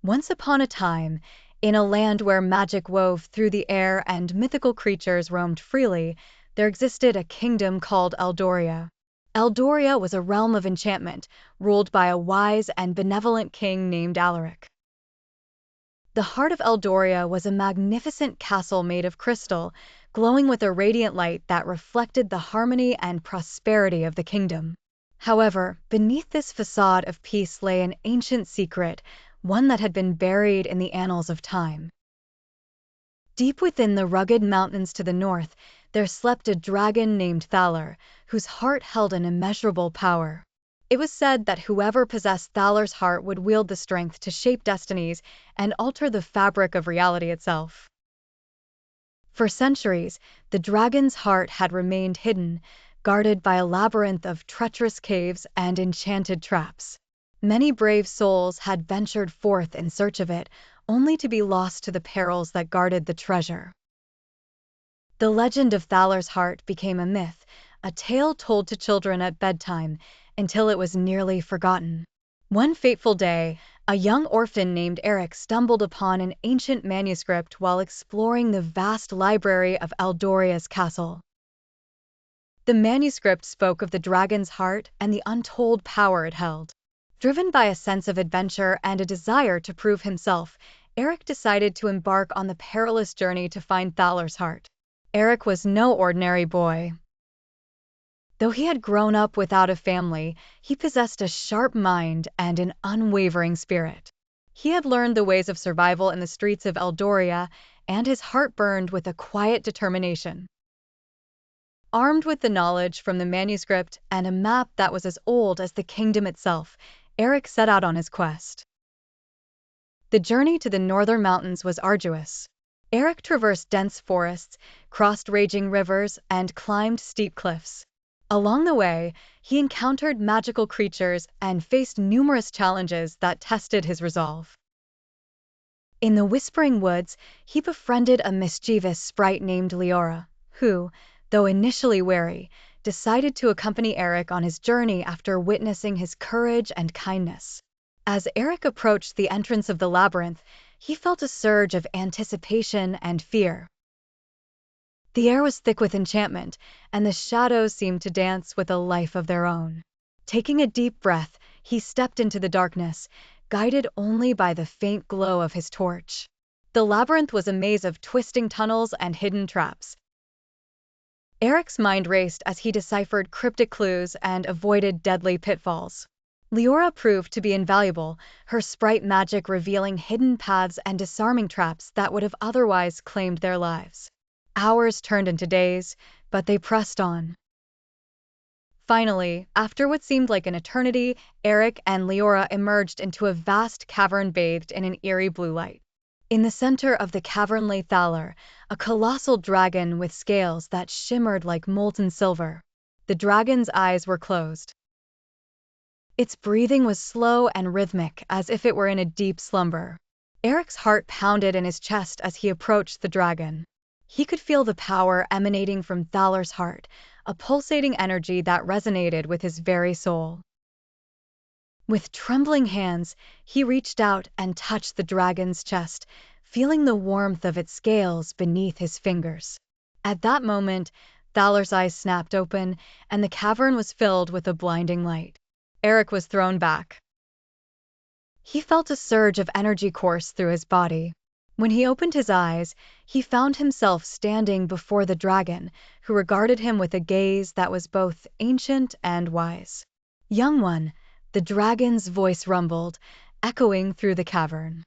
Once upon a time, in a land where magic wove through the air and mythical creatures roamed freely, there existed a kingdom called Eldoria. Eldoria was a realm of enchantment, ruled by a wise and benevolent king named Alaric. The heart of Eldoria was a magnificent castle made of crystal, glowing with a radiant light that reflected the harmony and prosperity of the kingdom. However, beneath this facade of peace lay an ancient secret, one that had been buried in the annals of time. Deep within the rugged mountains to the north, there slept a dragon named Thalor, whose heart held an immeasurable power. It was said that whoever possessed Thalor's heart would wield the strength to shape destinies and alter the fabric of reality itself. For centuries, the dragon's heart had remained hidden, guarded by a labyrinth of treacherous caves and enchanted traps. Many brave souls had ventured forth in search of it, only to be lost to the perils that guarded the treasure. The legend of Thalor's heart became a myth, a tale told to children at bedtime, until it was nearly forgotten. One fateful day, a young orphan named Eric stumbled upon an ancient manuscript while exploring the vast library of Eldoria's castle. The manuscript spoke of the dragon's heart and the untold power it held. Driven by a sense of adventure and a desire to prove himself, Eric decided to embark on the perilous journey to find Thalor's heart. Eric was no ordinary boy. Though he had grown up without a family, he possessed a sharp mind and an unwavering spirit. He had learned the ways of survival in the streets of Eldoria, and his heart burned with a quiet determination. Armed with the knowledge from the manuscript and a map that was as old as the kingdom itself, Eric set out on his quest. The journey to the northern mountains was arduous. Eric traversed dense forests, crossed raging rivers, and climbed steep cliffs. Along the way, he encountered magical creatures and faced numerous challenges that tested his resolve. In the Whispering Woods, he befriended a mischievous sprite named Leora, who, though initially wary, decided to accompany Eric on his journey after witnessing his courage and kindness. As Eric approached the entrance of the labyrinth, he felt a surge of anticipation and fear. The air was thick with enchantment, and the shadows seemed to dance with a life of their own. Taking a deep breath, he stepped into the darkness, guided only by the faint glow of his torch. The labyrinth was a maze of twisting tunnels and hidden traps. Eric's mind raced as he deciphered cryptic clues and avoided deadly pitfalls. Leora proved to be invaluable, her sprite magic revealing hidden paths and disarming traps that would have otherwise claimed their lives. Hours turned into days, but they pressed on. Finally, after what seemed like an eternity, Eric and Leora emerged into a vast cavern bathed in an eerie blue light. In the center of the cavern lay Thalor, a colossal dragon with scales that shimmered like molten silver. The dragon's eyes were closed. Its breathing was slow and rhythmic, as if it were in a deep slumber. Eric's heart pounded in his chest as he approached the dragon. He could feel the power emanating from Thalor's heart, a pulsating energy that resonated with his very soul. With trembling hands, he reached out and touched the dragon's chest, feeling the warmth of its scales beneath his fingers. At that moment, Thalor's eyes snapped open, and the cavern was filled with a blinding light. Eric was thrown back. He felt a surge of energy course through his body. When he opened his eyes, he found himself standing before the dragon, who regarded him with a gaze that was both ancient and wise. "Young one," the dragon's voice rumbled, echoing through the cavern.